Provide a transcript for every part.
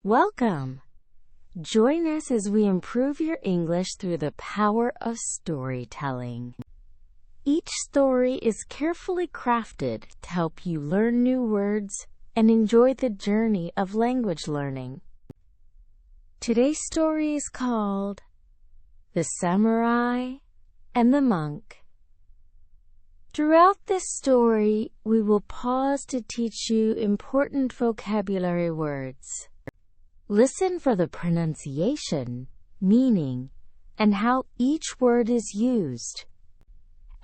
Welcome! Join us as we improve your English through the power of storytelling. Each story is carefully crafted to help you learn new words and enjoy the journey of language learning. Today's story is called The Samurai and the Monk. Throughout this story, we will pause to teach you important vocabulary words. Listen for the pronunciation, meaning, and how each word is used.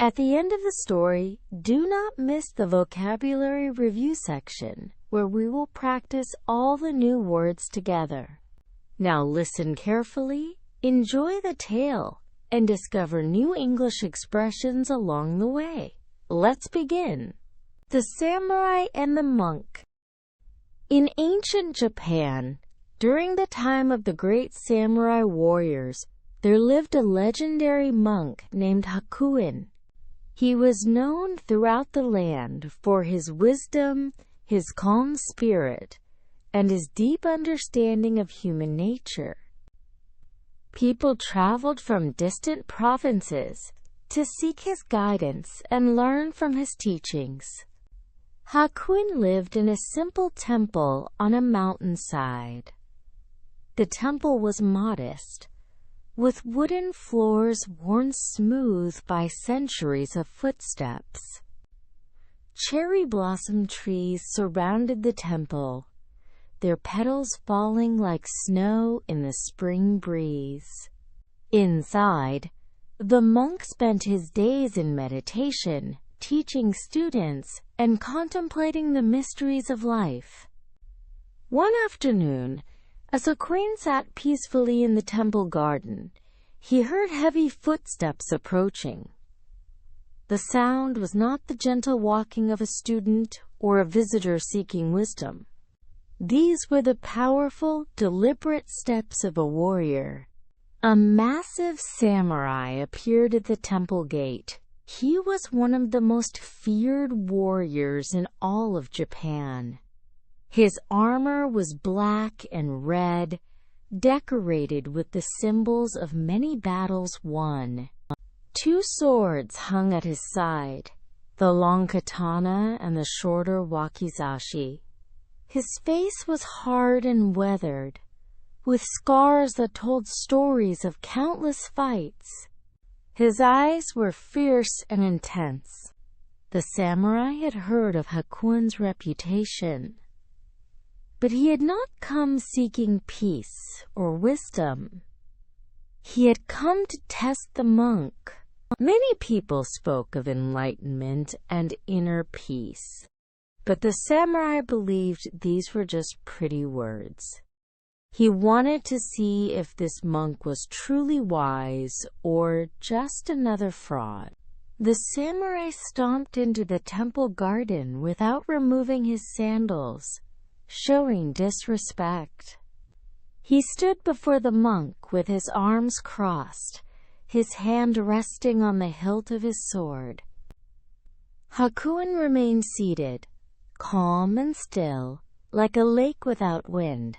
At the end of the story, do not miss the vocabulary review section, where we will practice all the new words together. Now listen carefully, enjoy the tale, and discover new English expressions along the way. Let's begin. The Samurai and the Monk. In ancient Japan, during the time of the great samurai warriors, there lived a legendary monk named Hakuin. He was known throughout the land for his wisdom, his calm spirit, and his deep understanding of human nature. People traveled from distant provinces to seek his guidance and learn from his teachings. Hakuin lived in a simple temple on a mountainside. The temple was modest, with wooden floors worn smooth by centuries of footsteps. Cherry blossom trees surrounded the temple, their petals falling like snow in the spring breeze. Inside, the monk spent his days in meditation, teaching students, and contemplating the mysteries of life. One afternoon, as Hakuin sat peacefully in the temple garden, he heard heavy footsteps approaching. The sound was not the gentle walking of a student or a visitor seeking wisdom. These were the powerful, deliberate steps of a warrior. A massive samurai appeared at the temple gate. He was one of the most feared warriors in all of Japan. His armor was black and red, decorated with the symbols of many battles won. 2 swords hung at his side, the long katana and the shorter wakizashi. His face was hard and weathered, with scars that told stories of countless fights. His eyes were fierce and intense. The samurai had heard of Hakuin's reputation, but he had not come seeking peace or wisdom. He had come to test the monk. Many people spoke of enlightenment and inner peace, but the samurai believed these were just pretty words. He wanted to see if this monk was truly wise or just another fraud. The samurai stomped into the temple garden without removing his sandals, showing disrespect. He stood before the monk with his arms crossed, his hand resting on the hilt of his sword. Hakuin remained seated, calm and still, like a lake without wind.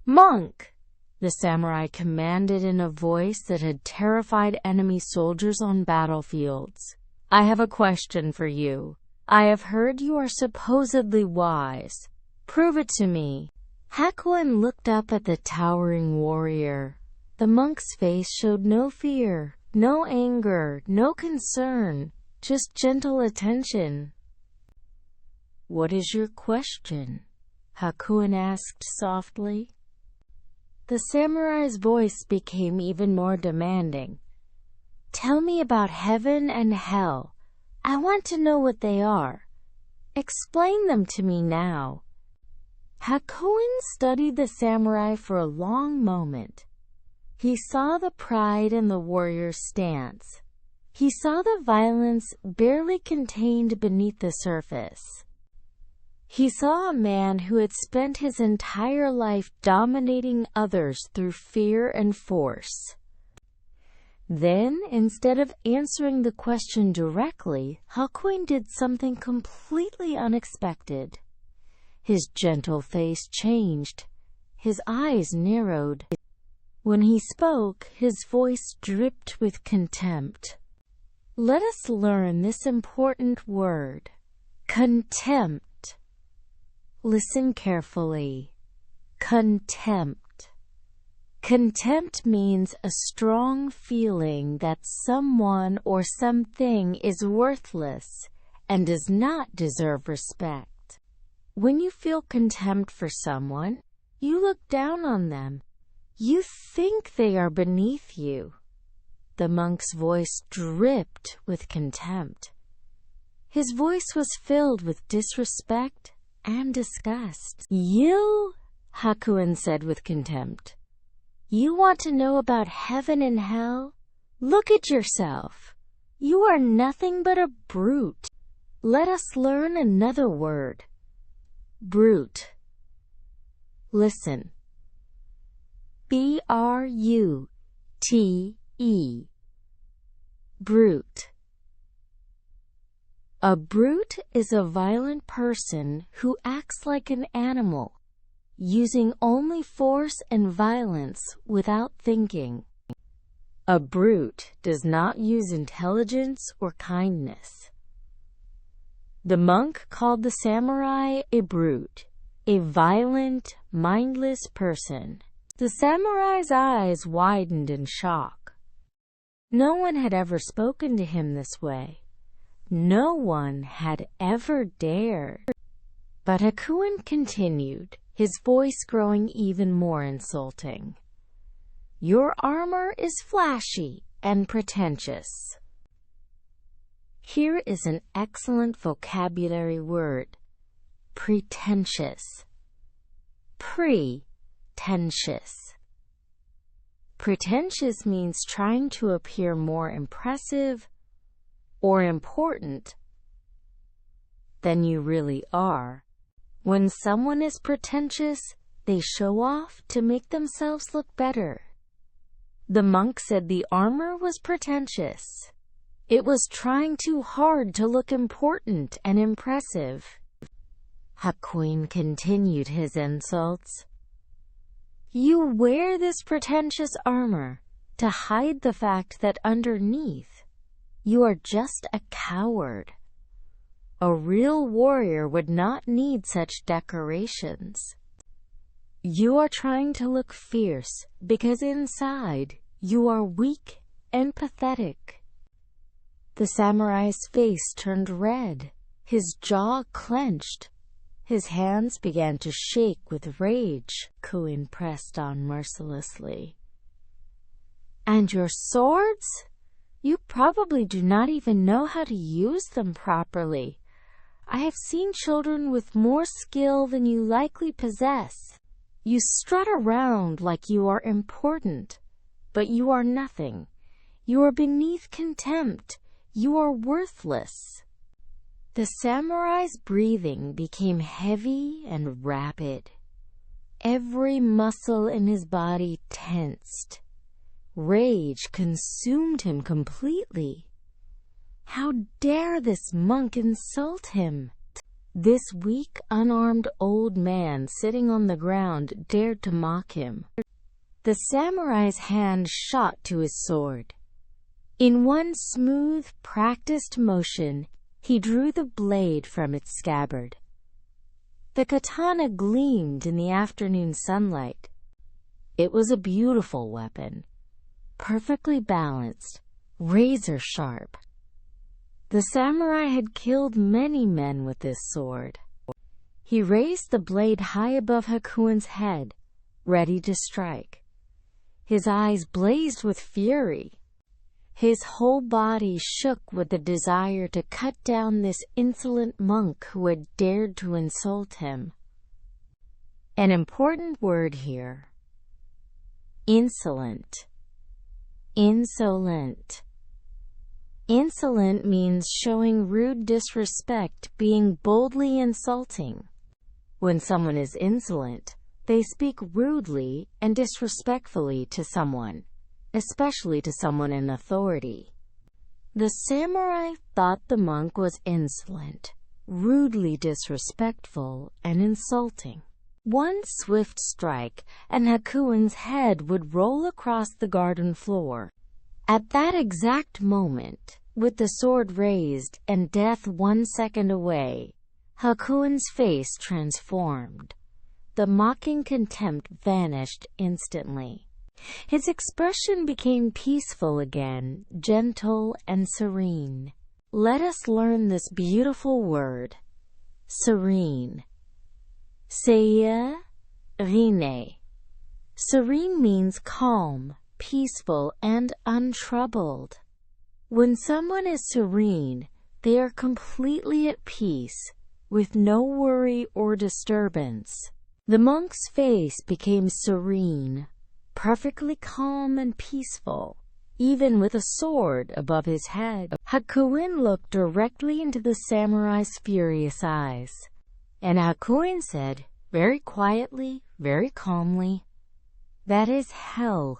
"Monk!" the samurai commanded in a voice that had terrified enemy soldiers on battlefields. "I have a question for you. I have heard you are supposedly wise. Prove it to me." Hakuin looked up at the towering warrior. The monk's face showed no fear, no anger, no concern, just gentle attention. "What is your question?" Hakuin asked softly. The samurai's voice became even more demanding. "Tell me about heaven and hell. I want to know what they are. Explain them to me now." Hakuin studied the samurai for a long moment. He saw the pride in the warrior's stance. He saw the violence barely contained beneath the surface. He saw a man who had spent his entire life dominating others through fear and force. Then, instead of answering the question directly, Hakuin did something completely unexpected. His gentle face changed, His eyes narrowed. When he spoke, his voice dripped with contempt. Let us learn this important word. Contempt. Listen carefully. Contempt. Contempt means a strong feeling that someone or something is worthless and does not deserve respect. When you feel contempt for someone, you look down on them. You think they are beneath you. The monk's voice dripped with contempt. His voice was filled with disrespect and disgust. You, Hakuin said with contempt, you want to know about heaven and hell? Look at yourself. You are nothing but a brute. Let us learn another word. Brute. Listen. B-R-U-T-E. Brute. A brute is a violent person who acts like an animal, using only force and violence without thinking. A brute does not use intelligence or kindness. The monk called the samurai a brute, a violent, mindless person. The samurai's eyes widened in shock. No one had ever spoken to him this way. No one had ever dared. But Hakuin continued, his voice growing even more insulting. Your armor is flashy and pretentious. Here is an excellent vocabulary word. Pretentious. Pretentious. Pretentious means trying to appear more impressive or important than you really are. When someone is pretentious, they show off to make themselves look better. The monk said the armor was pretentious. It was trying too hard to look important and impressive. Hakuin continued his insults. You wear this pretentious armor to hide the fact that underneath you are just a coward. A real warrior would not need such decorations. You are trying to look fierce because inside you are weak and pathetic. The samurai's face turned red. His jaw clenched. His hands began to shake with rage. Hakuin pressed on mercilessly. And your swords? You probably do not even know how to use them properly. I have seen children with more skill than you likely possess. You strut around like you are important, but you are nothing. You are beneath contempt. You are worthless. The samurai's breathing became heavy and rapid. Every muscle in his body tensed. Rage consumed him completely. How dare this monk insult him? This weak, unarmed old man sitting on the ground dared to mock him. The samurai's hand shot to his sword. In one smooth, practiced motion, he drew the blade from its scabbard. The katana gleamed in the afternoon sunlight. It was a beautiful weapon, perfectly balanced, razor-sharp. The samurai had killed many men with this sword. He raised the blade high above Hakuin's head, ready to strike. His eyes blazed with fury. His whole body shook with the desire to cut down this insolent monk who had dared to insult him. An important word here. Insolent. Insolent. Insolent means showing rude disrespect, being boldly insulting. When someone is insolent, they speak rudely and disrespectfully to someone, especially to someone in authority. The samurai thought the monk was insolent, rudely disrespectful, and insulting. One swift strike, and Hakuin's head would roll across the garden floor. At that exact moment, with the sword raised and death 1 second away, Hakuin's face transformed. The mocking contempt vanished instantly. His expression became peaceful again, gentle and serene. Let us learn this beautiful word. Serene. Serene. Serene means calm, peaceful, and untroubled. When someone is serene, they are completely at peace, with no worry or disturbance. The monk's face became serene, perfectly calm and peaceful, even with a sword above his head. Hakuin looked directly into the samurai's furious eyes, and Hakuin said, very quietly, very calmly, "That is hell."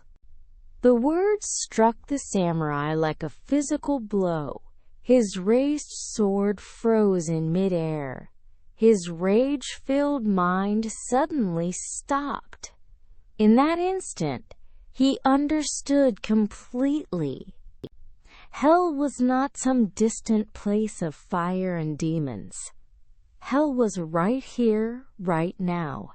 The words struck the samurai like a physical blow. His raised sword froze in midair. His rage-filled mind suddenly stopped. In that instant, he understood completely. Hell was not some distant place of fire and demons. Hell was right here, right now.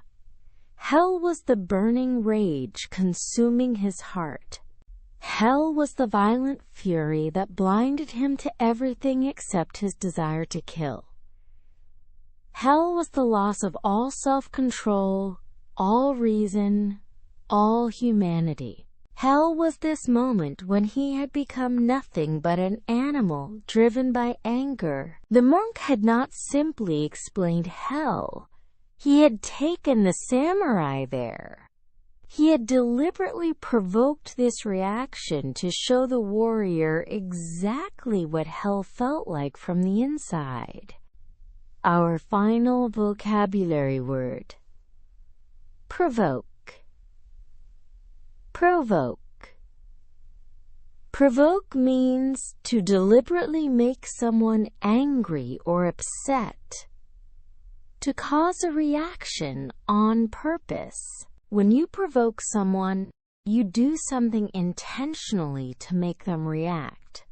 Hell was the burning rage consuming his heart. Hell was the violent fury that blinded him to everything except his desire to kill. Hell was the loss of all self-control, all reason, all humanity. Hell was this moment when he had become nothing but an animal driven by anger. The monk had not simply explained hell. He had taken the samurai there. He had deliberately provoked this reaction to show the warrior exactly what hell felt like from the inside. Our final vocabulary word. Provoke. Provoke. Provoke means to deliberately make someone angry or upset. To cause a reaction on purpose. When you provoke someone, you do something intentionally to make them react.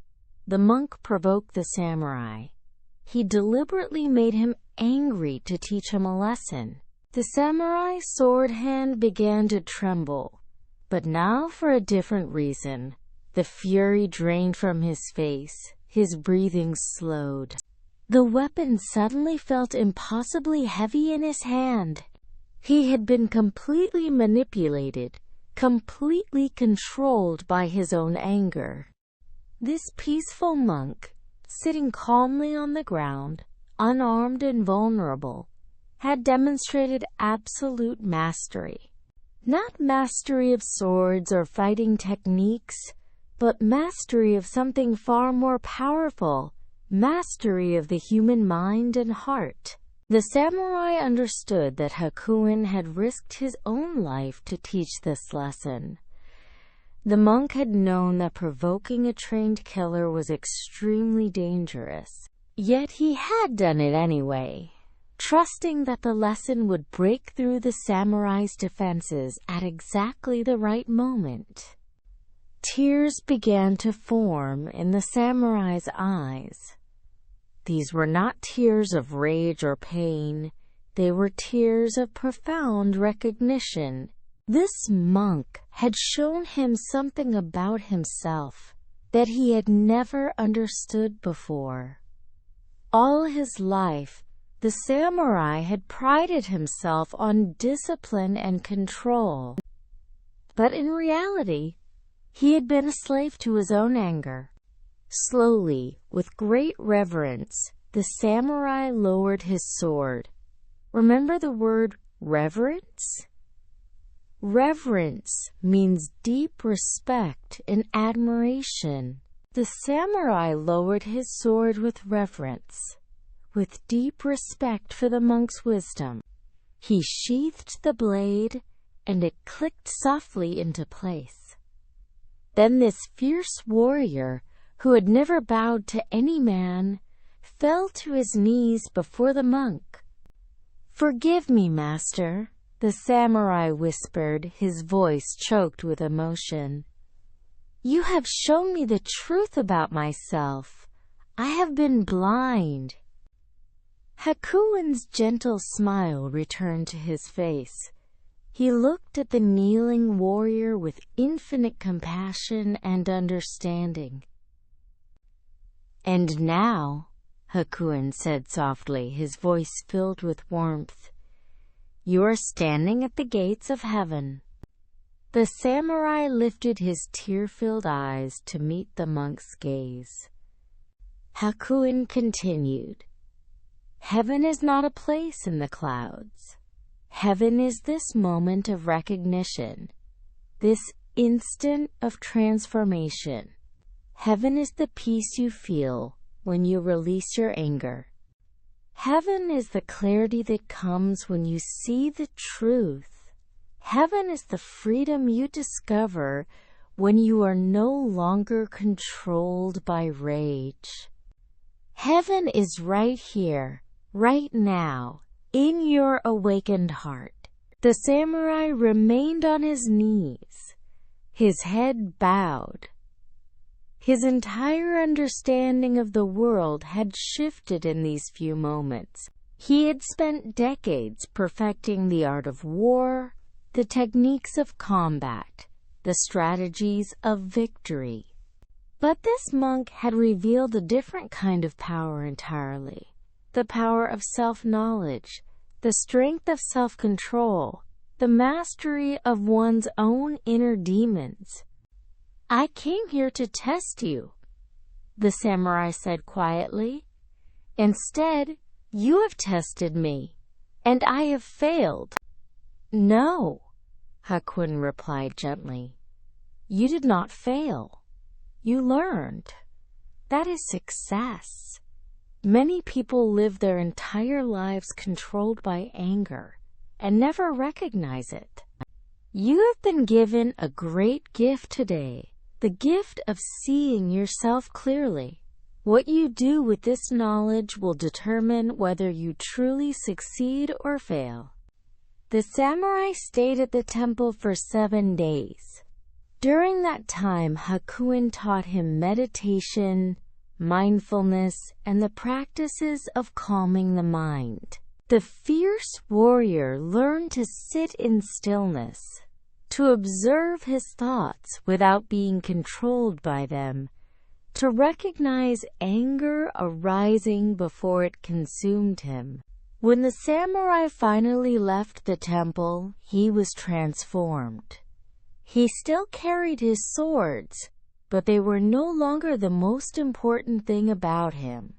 The monk provoked the samurai. He deliberately made him angry to teach him a lesson. The samurai's sword hand began to tremble, but now for a different reason. The fury drained from his face. His breathing slowed. The weapon suddenly felt impossibly heavy in his hand. He had been completely manipulated, completely controlled by his own anger. This peaceful monk, sitting calmly on the ground, unarmed and vulnerable, had demonstrated absolute mastery. Not mastery of swords or fighting techniques, but mastery of something far more powerful, mastery of the human mind and heart. The samurai understood that Hakuin had risked his own life to teach this lesson. The monk had known that provoking a trained killer was extremely dangerous. Yet he had done it anyway, trusting that the lesson would break through the samurai's defenses at exactly the right moment. Tears began to form in the samurai's eyes. These were not tears of rage or pain. They were tears of profound recognition. This monk had shown him something about himself that he had never understood before. All his life, the samurai had prided himself on discipline and control. But in reality, he had been a slave to his own anger. Slowly, with great reverence, the samurai lowered his sword. Remember the word reverence? Reverence means deep respect and admiration. The samurai lowered his sword with reverence, with deep respect for the monk's wisdom. He sheathed the blade, and it clicked softly into place. Then this fierce warrior, who had never bowed to any man, fell to his knees before the monk. "Forgive me, master," the samurai whispered, his voice choked with emotion. "You have shown me the truth about myself. I have been blind." Hakuin's gentle smile returned to his face. He looked at the kneeling warrior with infinite compassion and understanding. "And now," Hakuin said softly, his voice filled with warmth, "you are standing at the gates of heaven." The samurai lifted his tear-filled eyes to meet the monk's gaze. Hakuin continued, "Heaven is not a place in the clouds. Heaven is this moment of recognition, this instant of transformation. Heaven is the peace you feel when you release your anger. Heaven is the clarity that comes when you see the truth. Heaven is the freedom you discover when you are no longer controlled by rage. Heaven is right here, right now, in your awakened heart." The samurai remained on his knees, his head bowed. His entire understanding of the world had shifted in these few moments. He had spent decades perfecting the art of war, the techniques of combat, the strategies of victory. But this monk had revealed a different kind of power entirely. The power of self-knowledge, the strength of self-control, the mastery of one's own inner demons. "I came here to test you," the samurai said quietly. "Instead, you have tested me, and I have failed." "No," Hakuin replied gently. "You did not fail. You learned. That is success. Many people live their entire lives controlled by anger and never recognize it. You have been given a great gift today, the gift of seeing yourself clearly. What you do with this knowledge will determine whether you truly succeed or fail." The samurai stayed at the temple for 7 days. During that time, Hakuin taught him meditation, mindfulness, and the practices of calming the mind. The fierce warrior learned to sit in stillness, to observe his thoughts without being controlled by them, to recognize anger arising before it consumed him. When the samurai finally left the temple, he was transformed. He still carried his swords, but they were no longer the most important thing about him.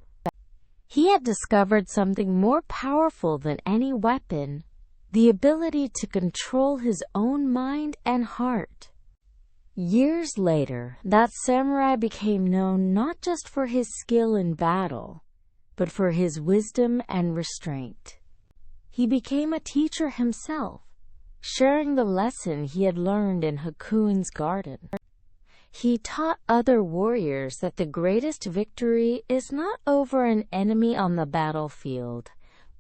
He had discovered something more powerful than any weapon, the ability to control his own mind and heart. Years later, that samurai became known not just for his skill in battle, but for his wisdom and restraint. He became a teacher himself, sharing the lesson he had learned in Hakuin's garden. He taught other warriors that the greatest victory is not over an enemy on the battlefield,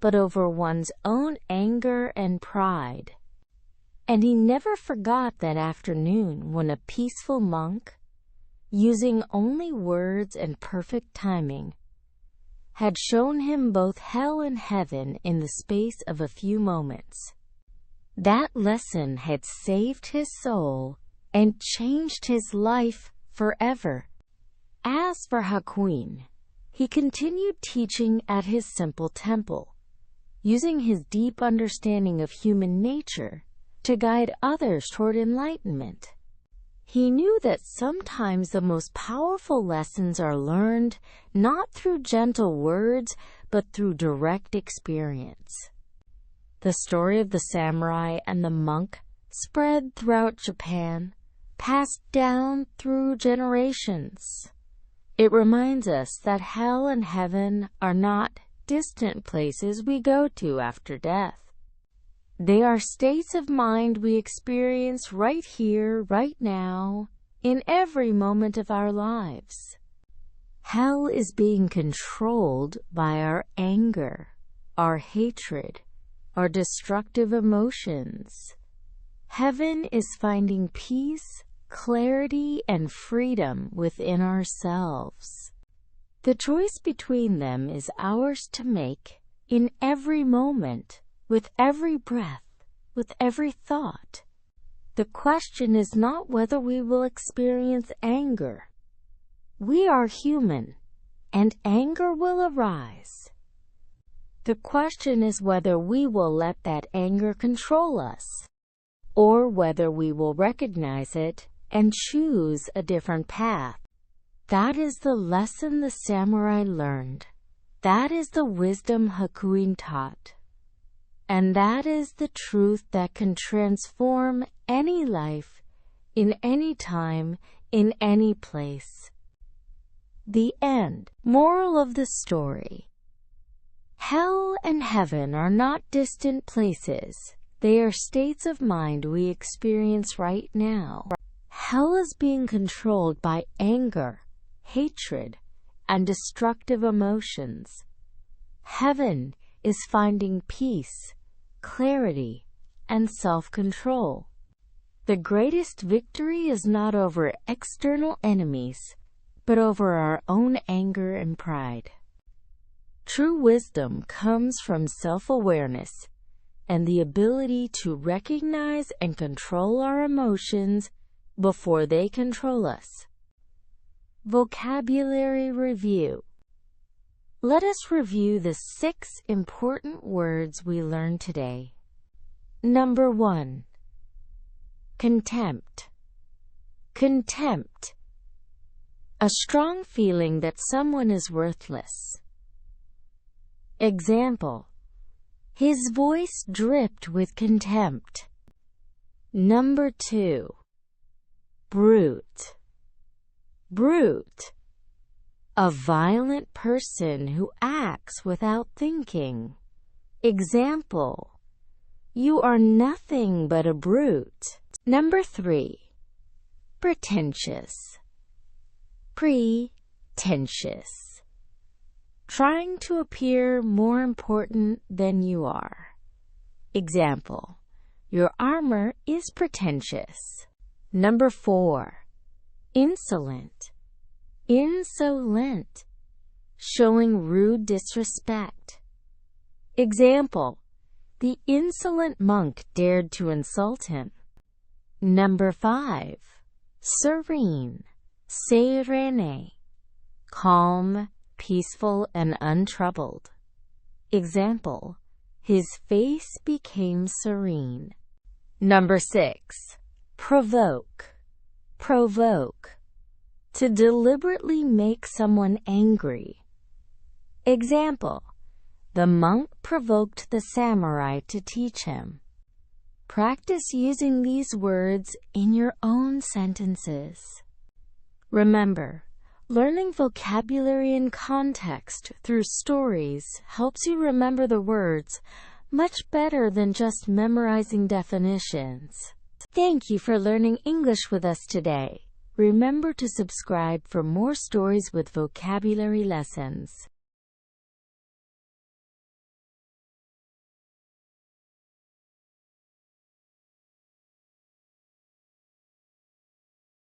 but over one's own anger and pride. And he never forgot that afternoon when a peaceful monk, using only words and perfect timing, had shown him both hell and heaven in the space of a few moments. That lesson had saved his soul and changed his life forever. As for Hakuin, he continued teaching at his simple temple, using his deep understanding of human nature to guide others toward enlightenment. He knew that sometimes the most powerful lessons are learned not through gentle words, but through direct experience. The story of the samurai and the monk spread throughout Japan, passed down through generations. It reminds us that hell and heaven are not distant places we go to after death. They are states of mind we experience right here, right now, in every moment of our lives. Hell is being controlled by our anger, our hatred, are destructive emotions. Heaven is finding peace, clarity, and freedom within ourselves. The choice between them is ours to make, in every moment, with every breath, with every thought. The question is not whether we will experience anger. We are human, and anger will arise. The question is whether we will let that anger control us, or whether we will recognize it and choose a different path. That is the lesson the samurai learned. That is the wisdom Hakuin taught. And that is the truth that can transform any life, in any time, in any place. The end. Moral of the story. Hell and heaven are not distant places. They are states of mind we experience right now. Hell is being controlled by anger, hatred, and destructive emotions. Heaven is finding peace, clarity, and self-control. The greatest victory is not over external enemies, but over our own anger and pride. True wisdom comes from self-awareness and the ability to recognize and control our emotions before they control us. Vocabulary review. Let us review the 6 important words we learned today. Number 1. Contempt. Contempt. A strong feeling that someone is worthless. Example: his voice dripped with contempt. Number 2. Brute. Brute. A violent person who acts without thinking. Example: you are nothing but a brute. Number 3. Pretentious. Pretentious. Trying to appear more important than you are. Example: your armor is pretentious. Number 4. Insolent. Insolent. Showing rude disrespect. Example: the insolent monk dared to insult him. Number 5. Serene. Serene. Calm, peaceful, and untroubled. Example: his face became serene. Number 6. Provoke. Provoke. To deliberately make someone angry. Example: the monk provoked the samurai to teach him. Practice using these words in your own sentences. Remember, learning vocabulary and context through stories helps you remember the words much better than just memorizing definitions. Thank you for learning English with us today. Remember to subscribe for more stories with vocabulary lessons.